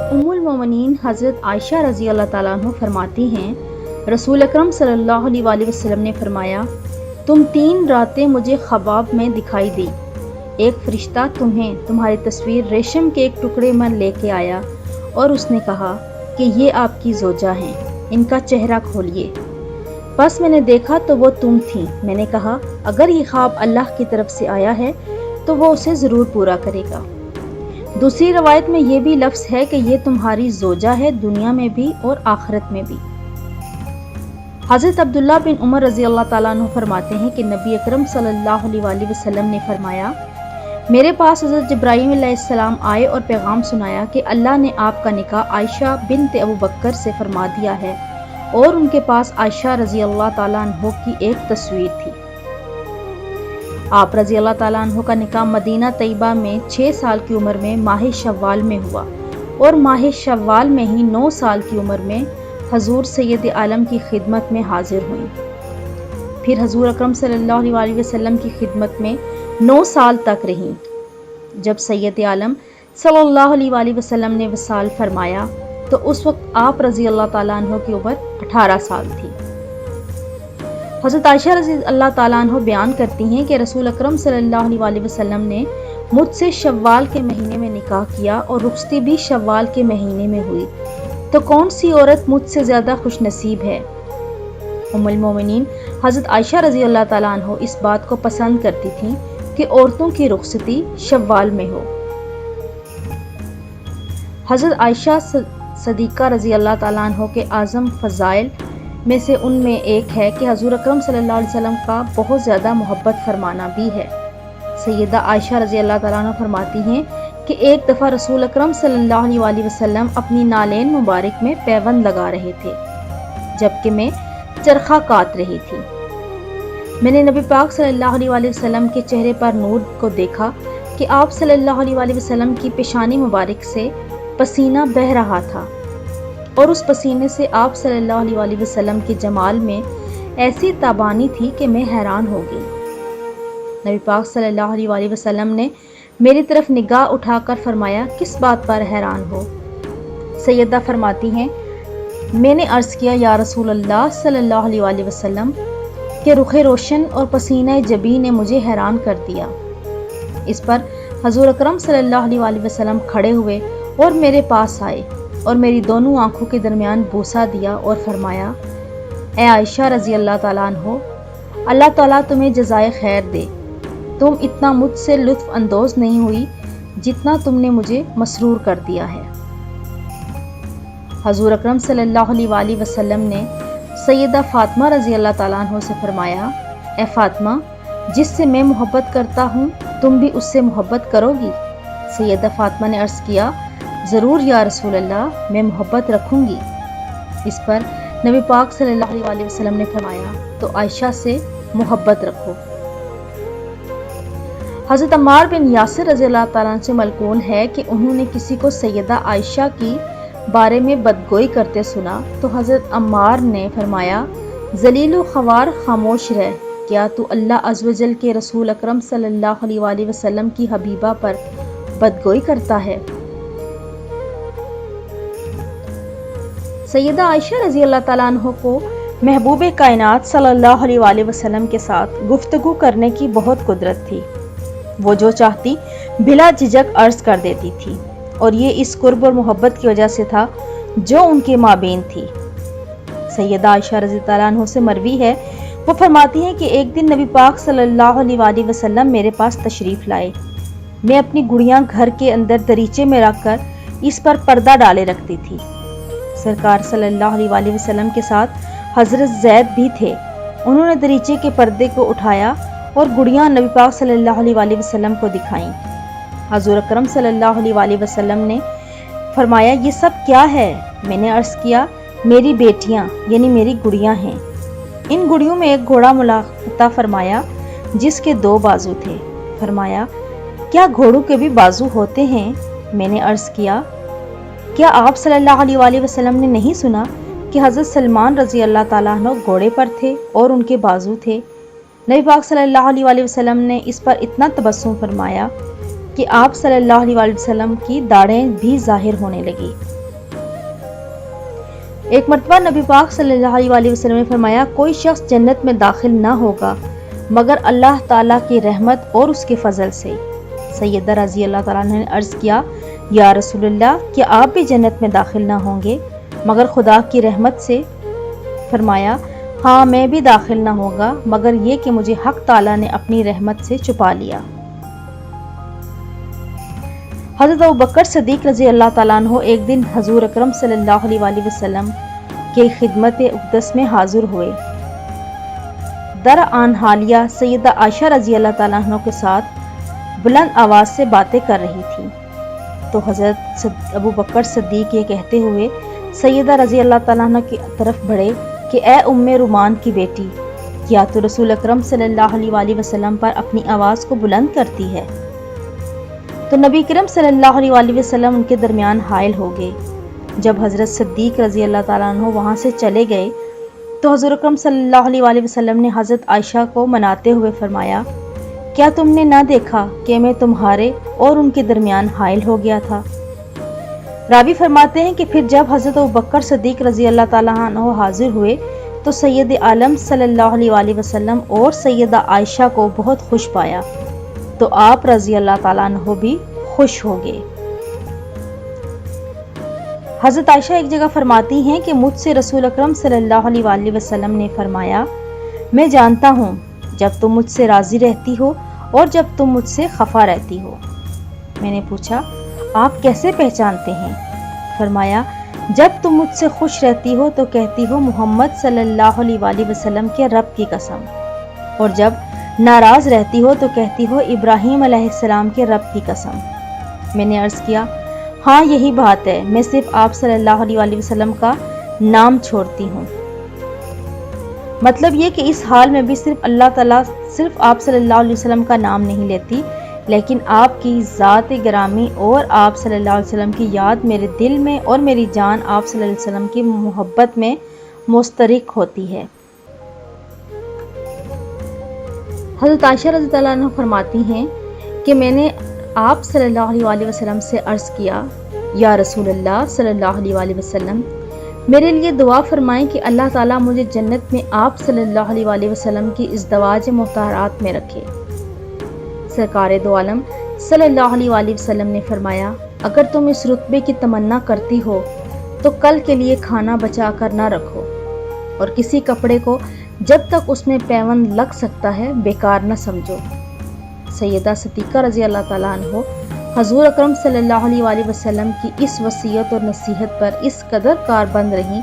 उम्मुल-मोमिनीन हज़रत आयशा रज़ी अल्लाह ताला अन्हा फरमाती हैं, रसूल अकरम सल्लल्लाहु अलैहि वसल्लम ने फरमाया, तुम 3 रातें मुझे ख्वाब में दिखाई दी। एक फरिश्ता तुम्हें तुम्हारी तस्वीर रेशम के एक टुकड़े में लेके आया और उसने कहा कि ये आपकी ज़ौजा हैं, इनका चेहरा खोलिए। बस मैंने देखा तो वो तुम थी। मैंने कहा अगर ये ख्वाब अल्लाह की तरफ से आया है तो वो उसे ज़रूर पूरा करेगा। दूसरी रवायत में ये भी लफ्ज़ है कि ये तुम्हारी ज़ौजा है, दुनिया में भी और आखिरत में भी। हज़रत अब्दुल्ला बिन उमर रज़ी अल्लाह ताला अन्हु फरमाते हैं कि नबी अकरम सल्लल्लाहु अलैहि वसल्लम ने फरमाया, मेरे पास हज़रत जिब्राईल अलैहिस्सलाम आए और पैगाम सुनाया कि अल्लाह ने आपका निकाह आयशा बिन्त अबू बकर से फरमा दिया है और उनके पास आयशा रज़ी अल्लाह ताला अन्हा की एक तस्वीर थी। आप रज़ी अल्लाह ताला अन्हा का निकाह मदीना तैयबा में 6 साल की उम्र में माह शव्वाल में हुआ और माह शव्वाल में ही 9 साल की उम्र में हजूर सैयद आलम की खिदमत में हाजिर हुई। फिर हजूर अकरम सल्लल्लाहु अलैहि वसल्लम की खिदमत में 9 साल तक रहीं। जब सैयद आलम सल्लल्लाहु अलैहि वसल्लम ने वसाल फरमाया तो उस वक्त आप रज़ी अल्लाह ताला अन्हा की उम्र 18 साल थी। हज़रत आयशा रज़ी अल्लाह ताला अन्हा बयान करती हैं कि रसूल अकरम सल्लल्लाहु अलैहि वसल्लम ने मुझसे शव्वाल के महीने में निकाह किया और रुखसती भी शव्वाल के महीने में हुई, तो कौन सी औरत मुझसे ज़्यादा खुशनसीब है। उम्मुल मोमिनीन हज़रत आयशा रज़ी अल्लाह ताला अन्हा इस बात को पसंद करती थीं कि औरतों की रुखसती शव्वाल में हो। हज़रत आयशा सदीक़ा रज़ी अल्लाह ताला अन्हा के आज़म फ़ज़ाइल में से उनमें एक है कि हज़ूर अकरम सल्लल्लाहु अलैहि वसल्लम का बहुत ज़्यादा मोहब्बत फरमाना भी है। सैयदा आयशा रज़ी अल्लाह ताला अन्हा फरमाती हैं कि एक दफ़ा रसूल अकरम सल्लल्लाहु अलैहि वसल्लम अपनी नालेन मुबारक में पैबंद लगा रहे थे जबकि मैं चरखा काट रही थी। मैंने नबी पाक सल्लल्लाहु अलैहि वसल्लम के चेहरे पर नूर को देखा कि आप सल्लल्लाहु अलैहि वसल्लम की पेशानी मुबारक से पसीना बह रहा था और उस पसीने से आप सल्लल्लाहु अलैहि वसल्लम के जमाल में ऐसी ताबानी थी कि मैं हैरान हो गई। नबी पाक सल्लल्लाहु अलैहि वसल्लम ने मेरी तरफ निगाह उठाकर फरमाया, किस बात पर हैरान हो। सैयदा फरमाती हैं, मैंने अर्ज़ किया, या रसूल अल्लाह सल्लल्लाहु अलैहि वसल्लम के रुखे रोशन और पसीना जबी ने मुझे हैरान कर दिया। इस पर हजूर अकरम सल्लल्लाहु अलैहि वसल्लम खड़े हुए और मेरे पास आए और मेरी दोनों आंखों के दरमियान बूसा दिया और फरमाया, ए आयशा रज़ी अल्लाह ताला अन्हा, अल्लाह ताला तुम्हें जज़ाए खैर दे। तुम इतना मुझसे लुत्फ़ अंदोज़ नहीं हुई जितना तुमने मुझे मसरूर कर दिया है। हजूर अकरम सल्लल्लाहु अलैहि वसल्लम ने सैयदा फ़ातिमा रज़ी अल्लाह ताला अन्हा से फरमाया, ए फ़ातिमा, जिससे मैं मोहब्बत करता हूँ तुम भी उससे मोहब्बत करोगी। सैयदा फ़ातिमा ने अर्ज़ किया, ज़रूर या रसूल अल्लाह, मैं मोहब्बत रखूँगी। इस पर नबी पाक सल्लल्लाहु अलैहि वसल्लम ने फरमाया, तो आयशा से मोहब्बत रखो। हज़रत अम्मार बिन यासिर रज़ी अल्लाह ताला से मलकूल है कि उन्होंने किसी को सैयदा आयशा की बारे में बदगोई करते सुना तो हज़रत अम्मार ने फरमाया, ज़लील ख़वार, खामोश रह, क्या तू अल्लाह अज़्ज़ व जल के रसूल अकरम सल्लल्लाहु अलैहि वसल्लम की हबीबा पर बदगोई करता है। सैयदा आयशा रज़ी अल्लाह ताला अन्हा को महबूब कायनात सल्लल्लाहु अलैहि वसल्लम के साथ गुफ्तगू करने की बहुत कुदरत थी। वो जो चाहती बिला झिझक अर्ज़ कर देती थी और ये इस कुर्ब और मोहब्बत की वजह से था जो उनके माबेन थी। सैयदा आयशा रज़ी ताला अन्हा से मरवी है, वो फरमाती हैं कि एक दिन नबी पाक सल्लल्लाहु अलैहि वसल्लम मेरे पास तशरीफ़ लाए। मैं अपनी गुड़ियाँ घर के अंदर दरीचे में रखकर इस पर पर्दा डाले रखती थी। सरकार सल्लल्लाहु अलैहि वसल्लम के साथ हज़रत ज़ैद भी थे। उन्होंने दरीचे के पर्दे को उठाया और गुड़ियाँ नबी पाक सल्लल्लाहु अलैहि वसल्लम को दिखाईं। हज़ूर अकरम सल्लल्लाहु अलैहि वसल्लम ने फरमाया, ये सब क्या है। मैंने अर्ज़ किया, मेरी बेटियाँ यानी मेरी गुड़ियाँ हैं। इन गुड़ियों में एक घोड़ा मुलाक़ता फरमाया जिसके 2 बाजू थे। फरमाया, क्या घोड़ों के भी बाजू होते हैं। मैंने अर्ज़ किया, क्या आप सल्लल्लाहु अलैहि वसल्लम ने नहीं सुना کہ حضرت سلمان رضی اللہ تعالیٰ عنہ گھوڑے پر تھے اور ان کے بازو تھے۔ نبی پاک صلی اللہ علیہ وآلہ وسلم نے اس پر اتنا تبسم فرمایا کہ آپ صلی اللہ علیہ وآلہ وسلم کی داڑھیں بھی ظاہر ہونے لگی۔ ایک مرتبہ نبی پاک صلی اللہ علیہ وآلہ وسلم نے فرمایا، کوئی شخص جنت میں داخل نہ ہوگا مگر اللہ تعالیٰ کی رحمت اور اس کے فضل سے۔ سیدہ رضی اللہ تعالیٰ عنہ نے عرض کیا، یا رسول اللہ، کیا آپ بھی جنت میں داخل نہ ہوں گے مگر خدا کی رحمت سے؟ فرمایا، ہاں میں بھی داخل نہ ہوگا مگر یہ کہ مجھے حق تعالیٰ نے اپنی رحمت سے چھپا لیا۔ حضرت ابوبکر صدیق رضی اللہ تعالیٰ عنہ ایک دن حضور اکرم صلی اللہ علیہ وآلہ وسلم کے خدمت اقدس میں حاضر ہوئے۔ در آن حالیہ سیدہ عائشہ رضی اللہ تعالیٰ عنہ کے ساتھ بلند آواز سے باتیں کر رہی تھی، تو حضرت ابوبکر صدیق یہ کہتے ہوئے سیدہ رضی اللہ تعالیٰ عنہ کی طرف بڑھے کہ اے ام رومان کی بیٹی، کیا تو رسول اکرم صلی اللہ علیہ وآلہ وسلم پر اپنی آواز کو بلند کرتی ہے؟ تو نبی کریم صلی اللہ علیہ وآلہ وسلم ان کے درمیان حائل ہو گئے۔ جب حضرت صدیق رضی اللہ تعالیٰ عنہ وہاں سے چلے گئے تو حضور اکرم صلی اللہ علیہ وآلہ وسلم نے حضرت عائشہ کو مناتے ہوئے فرمایا، کیا تم نے نہ دیکھا کہ میں تمہارے اور ان کے درمیان حائل ہو گیا تھا؟ راوی فرماتے ہیں کہ پھر جب حضرت ابوبکر صدیق رضی اللہ تعالیٰ عنہ حاضر ہوئے تو سید عالم صلی اللہ علیہ وآلہ وسلم اور سیدہ عائشہ کو بہت خوش پایا، تو آپ رضی اللہ تعالیٰ عنہ بھی خوش ہو گئے۔ حضرت عائشہ ایک جگہ فرماتی ہیں کہ مجھ سے رسول اکرم صلی اللہ علیہ وآلہ وسلم نے فرمایا، میں جانتا ہوں جب تم مجھ سے راضی رہتی ہو اور جب تم مجھ سے خفا رہتی ہو۔ میں نے پوچھا، آپ کیسے پہچانتے ہیں؟ فرمایا، جب تم مجھ سے خوش رہتی ہو تو کہتی ہو محمد صلی اللہ علیہ وآلہ وسلم کے رب کی قسم، اور جب ناراض رہتی ہو تو کہتی ہو ابراہیم علیہ السلام کے رب کی قسم۔ میں نے عرض کیا، ہاں یہی بات ہے، میں صرف آپ صلی اللہ علیہ وآلہ وسلم کا نام چھوڑتی ہوں۔ مطلب یہ کہ اس حال میں بھی صرف اللہ تعالیٰ صرف آپ صلی اللہ علیہ وسلم کا نام نہیں لیتی، لیکن آپ کی ذات گرامی اور آپ صلی اللہ علیہ وسلم کی یاد میرے دل میں اور میری جان آپ صلی اللہ علیہ وسلم کی محبت میں مشترک ہوتی ہے۔ حضرت عائشہ رضی اللہ عنہ فرماتی ہیں کہ میں نے آپ صلی اللہ علیہ وآلہ وسلم سے عرض کیا، یا رسول اللہ صلی اللہ علیہ وآلہ وسلم، میرے لیے دعا فرمائیں کہ اللہ تعالیٰ مجھے جنت میں آپ صلی اللہ علیہ وآلہ وسلم کی ازدواج مطہرات میں رکھے۔ سرکار دو عالم صلی اللہ علیہ وآلہ وسلم نے فرمایا، اگر تم اس رتبے کی تمنا کرتی ہو تو کل کے لیے کھانا بچا کر نہ رکھو، اور کسی کپڑے کو جب تک اس میں پیوند لگ سکتا ہے بیکار نہ سمجھو۔ سیدہ صدیقہ رضی اللہ تعالیٰ عنہ حضور اکرم صلی اللہ علیہ وآلہ وسلم کی اس وصیت اور نصیحت پر اس قدر کاربند رہیں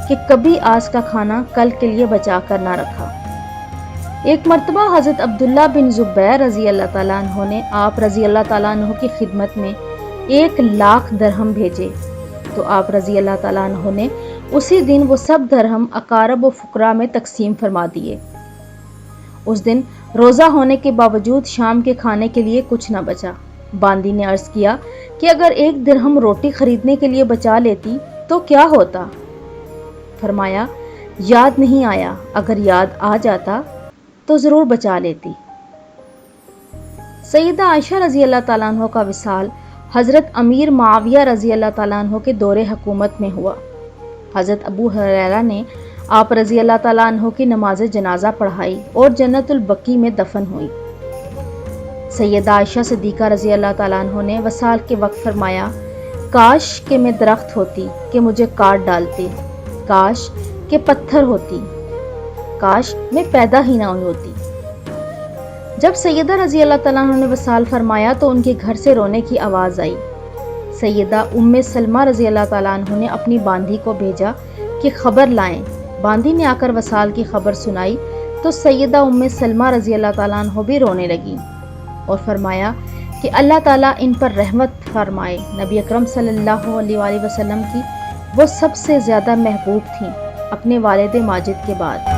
کہ کبھی آج کا کھانا کل کے لیے بچا کر نہ رکھا۔ ایک مرتبہ حضرت عبداللہ بن زبیر رضی اللہ تعالیٰ عنہ نے آپ رضی اللہ تعالیٰ عنہ کی خدمت میں 1,00,000 درہم بھیجے، تو آپ رضی اللہ تعالیٰ عنہ نے اسی دن وہ سب درہم اقارب و فقراء میں تقسیم فرما دیے۔ اس دن روزہ ہونے کے باوجود شام کے کھانے کے لیے کچھ نہ بچا۔ باندی نے عرض کیا کہ اگر 1 درہم روٹی خریدنے کے لیے بچا لیتی تو کیا ہوتا؟ فرمایا، یاد نہیں آیا، اگر یاد آ جاتا تو ضرور بچا لیتی۔ سیدہ عائشہ رضی اللہ تعالیٰ عنہ کا وصال حضرت امیر معاویہ رضی اللہ تعالیٰ عنہ کے دور حکومت میں ہوا۔ حضرت ابو ہریرہ نے آپ رضی اللہ تعالیٰ عنہ کی نماز جنازہ پڑھائی اور جنت البقیع میں دفن ہوئی۔ سیدہ عائشہ صدیقہ رضی اللہ تعالیٰ عنہ نے وصال کے وقت فرمایا، کاش کہ میں درخت ہوتی کہ مجھے کاٹ ڈالتے، کاش کہ پتھر ہوتی، کاش میں پیدا ہی نہ ہوتی۔ جب سیدہ رضی اللہ تعالیٰ عنہ نے وصال فرمایا تو ان کے گھر سے رونے کی آواز آئی۔ سیدہ ام سلمہ رضی اللہ تعالیٰ عنہ نے اپنی باندھی کو بھیجا کہ خبر لائیں۔ باندھی نے آ کر وصال کی خبر سنائی تو سیدہ ام سلمہ رضی اللہ تعالیٰ عنہ بھی رونے لگیں اور فرمایا کہ اللہ تعالیٰ ان پر رحمت فرمائے۔ نبی اکرم صلی اللہ علیہ وآلہ وسلم کی وہ سب سے زیادہ محبوب تھیں اپنے والد ماجد کے بعد۔